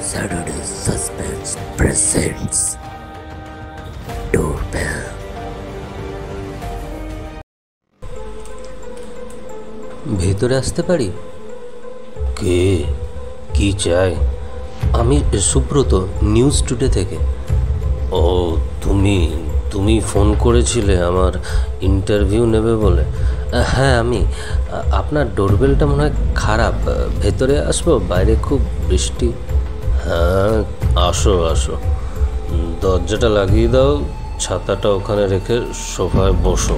Saturday Suspense presents Doorbell. ভেতরে আসতে পারি? কে? কি চাই? আমি সুব্রত, নিউজ টুডে থেকে। ও, তুমি ফোন করেছিলে আমার ইন্টারভিউ নেবে বলে? হ্যাঁ, আমি। আপনার ডোরবেলটা মনে হয় খারাপ। ভেতরে আসবো? বাইরে খুব বৃষ্টি। হ্যাঁ, আসো আসো, দরজাটা লাগিয়ে দাও, ছাতাটা ওখানে রেখে সোফায় বসো।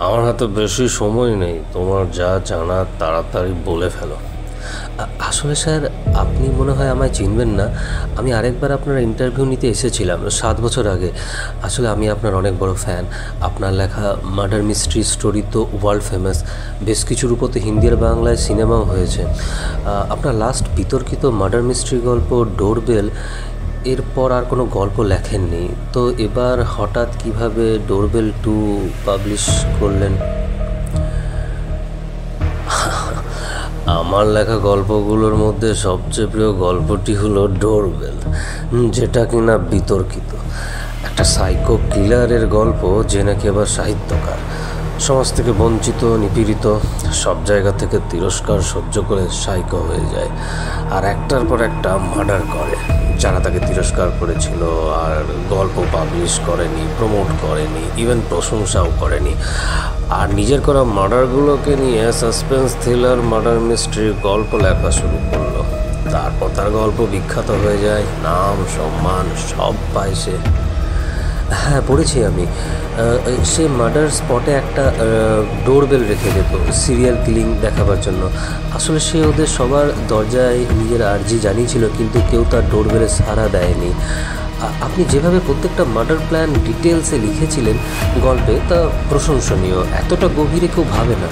আমার হাতে বেশি সময় নেই, তোমার যা জানার তাড়াতাড়ি বলে ফেলো। আসলে স্যার, আপনি মনে হয় আমায় চিনবেন না। আমি আরেকবার আপনার ইন্টারভিউ নিতে এসেছিলাম 7 বছর আগে। আসলে আমি আপনার অনেক বড় ফ্যান। আপনার লেখা মার্ডার মিস্ট্রি স্টোরি তো ওয়ার্ল্ড ফেমাস। বেশ কিছুর উপর তো হিন্দি আর বাংলায় সিনেমাও হয়েছে। আপনার লাস্ট বিতর্কিত মার্ডার মিস্ট্রি গল্প ডোরবেল, এরপর আর কোনো গল্প লেখেননি। তো এবার হঠাৎ কিভাবে ডোরবেল 2 পাবলিশ করলেন? আমার লেখা গল্পগুলোর মধ্যে সবচেয়ে প্রিয় গল্পটি হলো ডোরবেল, যেটা কিনা বিতর্কিত। একটা সাইকো কিলারের গল্প, যে নাকি আবার সাহিত্যকার। সমাজ থেকে বঞ্চিত, নিপীড়িত, সব জায়গা থেকে তিরস্কার সহ্য করে সাইকো হয়ে যায়, আর একটার পর একটা মার্ডার করে যারা তাকে তিরস্কার করেছিল। আর গল্প পাবলিশ করেনি, প্রমোট করেনি, ইভেন প্রশংসাও করেনি। আর নিজের করা মার্ডারগুলোকে নিয়ে সাসপেন্স থ্রিলার মার্ডার মিস্ট্রির গল্প লেখা শুরু করলো। তারপর তার গল্প বিখ্যাত হয়ে যায়, নাম সম্মান সব পায় সে। হ্যাঁ, পড়েছি আমি। সে মার্ডার স্পটে একটা ডোরবেল রেখে যেত সিরিয়াল কিলিং দেখাবার জন্য। আসলে সে ওদের সবার দরজায় নিজের আর্জি জানিয়েছিল, কিন্তু কেউ তার ডোরবেলে সাড়া দেয়নি। আপনি যেভাবে প্রত্যেকটা মার্ডার প্ল্যান ডিটেলসে লিখেছিলেন গল্পে, তা প্রশংসনীয়। এতটা গভীরে কেউ ভাবে না।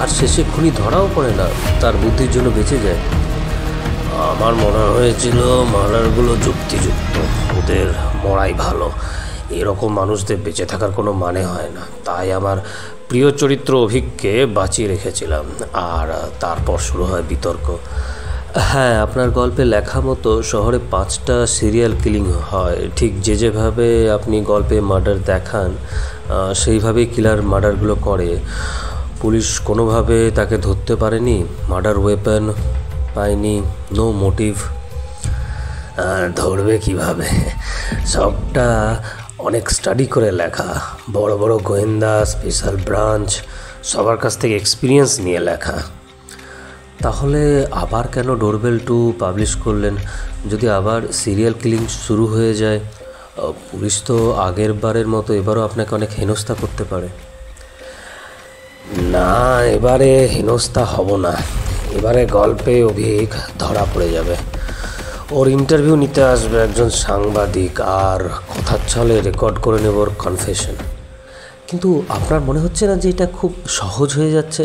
আর শেষে খুনি ধরাও পড়ে না, তার বুদ্ধির জন্য বেঁচে যায়। আমার মনে হয়েছিল মার্ডারগুলো যুক্তিযুক্ত, ওদের মরাই ভালো। এরকম মানুষদের বেঁচে থাকার কোনো মানে হয় না। তাই আমার প্রিয় চরিত্র অভিককে বাঁচিয়ে রেখেছিলাম। আর তারপর শুরু হয় বিতর্ক। হ্যাঁ, আপনার গল্পে লেখা মতো শহরে 5টা সিরিয়াল কিলিং হয়। ঠিক যেভাবে আপনি গল্পে মার্ডার দেখান, সেইভাবেই কিলার মার্ডারগুলো করে। পুলিশ কোনোভাবে তাকে ধরতে পারেনি, মার্ডার ওয়েপন পায়নি, নো মোটিভ। ধরবে কিভাবে? সবটা অনেক স্টাডি করে লেখা, বড় বড় গোয়েন্দা, স্পেশাল ব্রাঞ্চ, সবার কাছ থেকে এক্সপিরিয়েন্স নিয়ে লেখা। তাহলে আবার কেন ডোরবেল 2 পাবলিশ করলেন? যদি আবার সিরিয়াল কিলিং শুরু হয়ে যায়, পুলিশ তো আগের বারের মতো এবারও আপনাকে অনেক হেনস্থা করতে পারে। না, এবারে হেনস্থা হব না। এবারে গল্পে অভিক ধরা পড়ে যাবে। ওর ইন্টারভিউ নিতে আসবে একজন সাংবাদিক, আর কথার ছলে রেকর্ড করে নেব ওর কনফেশন। কিন্তু আপনার মনে হচ্ছে না যে এটা খুব সহজ হয়ে যাচ্ছে?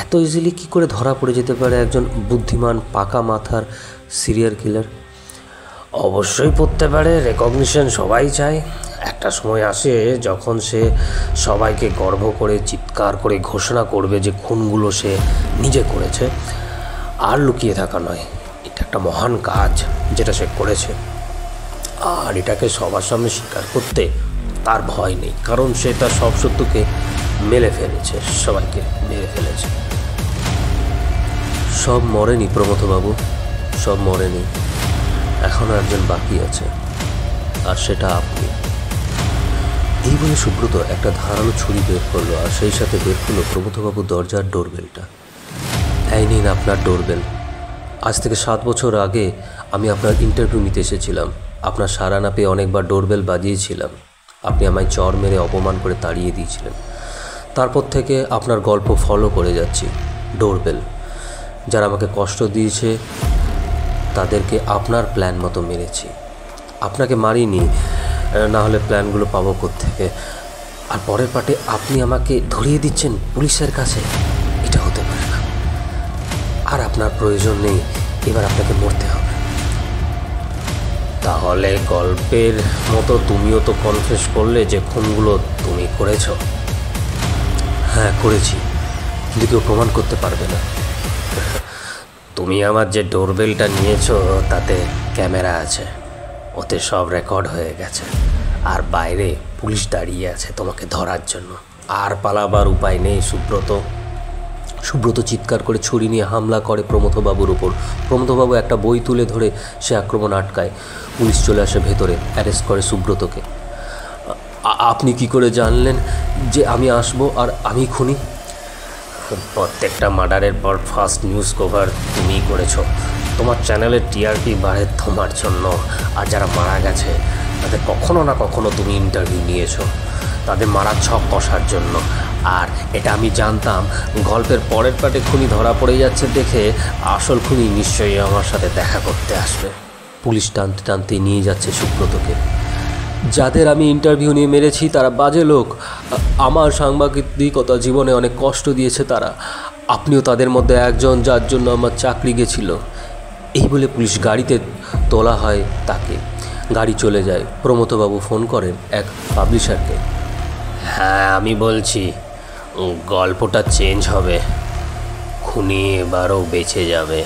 এত ইজিলি কি করে ধরা পড়ে যেতে পারে একজন বুদ্ধিমান পাকা মাথার সিরিয়াল কিলার? অবশ্যই পড়তে পারে। রেকগনিশন সবাই চায়। একটা সময় আসে যখন সে সবাইকে গর্ব করে চিৎকার করে ঘোষণা করবে যে খুনগুলো সে নিজে করেছে। আর লুকিয়ে থাকা নয়, এটা একটা মহান কাজ যেটা সে করেছে। আর এটাকে সবার সামনে স্বীকার করতে তার ভয় নেই, কারণ সে তার সব সত্যকে মেলে ফেলেছে, সবাইকে মেরে ফেলেছে। সব মরেনি প্রমথবাবু, সব মরেনি। এখনও একজন বাকি আছে, আর সেটা আপনি। এই বলে সুব্রত একটা ধারালো ছুরি বের করলো, আর সেই সাথে বের করলো প্রমথবাবুর দরজার ডোরবেলটা। এই নিন আপনার ডোরবেল। আজ থেকে 7 বছর আগে আমি আপনার ইন্টারভিউ নিতে এসেছিলাম। আপনার সাড়া না পেয়ে অনেকবার ডোরবেল বাজিয়েছিলাম। আপনি আমায় চর মেরে অপমান করে তাড়িয়ে দিয়েছিলেন। তারপর থেকে আপনার গল্প ফলো করে যাচ্ছি। ডোরবেল, যারা আমাকে কষ্ট দিয়েছে তাদেরকে আপনার প্ল্যান মতো মেরেছি। আপনাকে মারিনি, না হলে প্ল্যানগুলো পাবো কোত্থেকে? আর পরের পার্টে আপনি আমাকে ধরিয়ে দিচ্ছেন পুলিশের কাছে। এটা হতে পারে না। আর আপনার প্রয়োজন নেই, এবার আপনাকে মরতে হবে। তাহলে গল্পের মতো তুমিও তো কনফেস করলে যে খুনগুলো তুমি করেছ। হ্যাঁ, করেছি, কিন্তু কেউ প্রমাণ করতে পারবে না। তুমি আমার যে ডোরবেলটা নিয়েছো তাতে ক্যামেরা আছে, ওতে সব রেকর্ড হয়ে গেছে। আর বাইরে পুলিশ দাঁড়িয়ে আছে তোমাকে ধরার জন্য। আর পালাবার উপায় নেই সুব্রত। সুব্রত চিৎকার করে ছুরি নিয়ে হামলা করে প্রমথবাবুর ওপর। প্রমথবাবু একটা বই তুলে ধরে সে আক্রমণ আটকায়। পুলিশ চলে আসে ভেতরে, অ্যারেস্ট করে সুব্রতকে। আপনি কি করে জানলেন যে আমি আসবো আর আমি খুনি? প্রত্যেকটা মার্ডারের পর ফার্স্ট নিউজ কভার তুমিই করেছো। তোমার চ্যানেলের টিআরপি বাড়ে তোমার জন্য। আর যারা মারা গেছে তাদের কখনো না কখনো তুমি ইন্টারভিউ নিয়েছো, তাদের মারার ছক কষার জন্য। আর এটা আমি জানতাম, গল্পের পরের পার্টে খুনি ধরা পড়ে যাচ্ছে দেখে আসল খুনি নিশ্চয়ই আমার সাথে দেখা করতে আসবে। পুলিশ টানতে টানতে নিয়ে যাচ্ছে সুব্রতকে। যাদের আমি ইন্টারভিউ নিয়ে মেরেছি তারা বাজে লোক, আমার সাংবাদিকতা জীবনে অনেক কষ্ট দিয়েছে তারা। আপনিও তাদের মধ্যে একজন যার জন্য আমার চাকরি গেছিল। এই বলে পুলিশ গাড়িতে তোলা হয় তাকে। গাড়ি চলে যায়। প্রমথবাবু ফোন করেন এক পাবলিশারকে। হ্যাঁ, আমি বলছি গল্পটা চেঞ্জ হবে, খুনি এবারও বেঁচে যাবে।